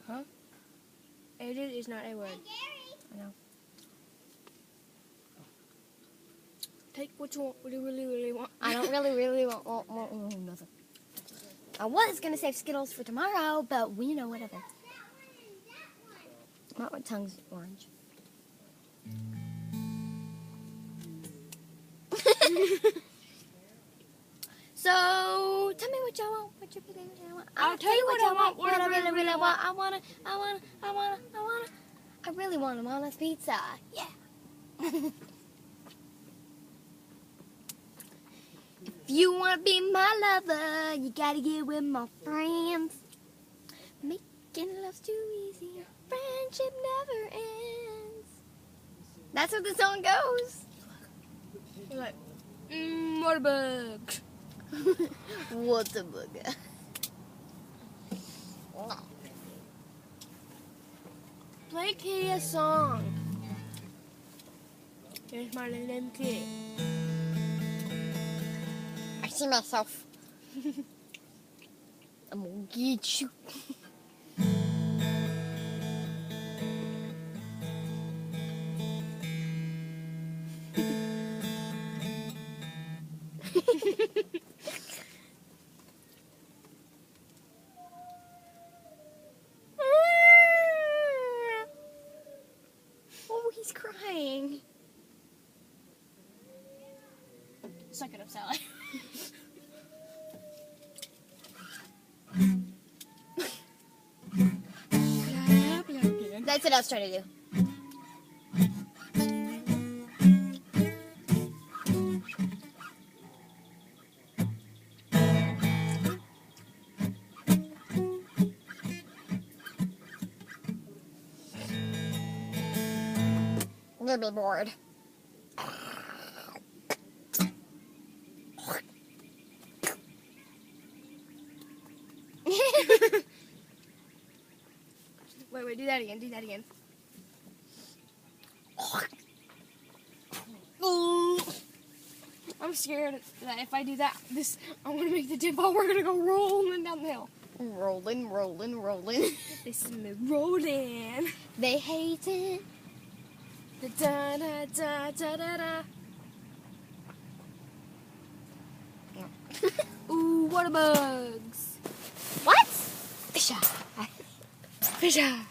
Huh? Edit is not a word. I know. Take what you want, what you really want. I don't really want nothing. I was gonna save Skittles for tomorrow, but whatever. My tongue's orange. So tell me what y'all want. What you really want? I'll tell you what I want. What I really want. I really want a Mama's pizza. Yeah. If you want to be my lover, you gotta get with my friends. Making love's too easy. Friendship never ends. That's how the song goes. You're like, what a bug. What's a booger? Play Kitty a song. Here's my little name Kitty. I see myself. I'm gonna get you. Oh, he's crying. Suck it up, Sally. That's what I was trying to do. You'll be bored. Wait, do that again, do that again. I'm scared that if I do that, I'm gonna make the dip while we're gonna go rolling down the hill. Rolling. This is me rolling. They hate it. Da da da da da da. Ooh, water bugs. What? Fisher. Fisher.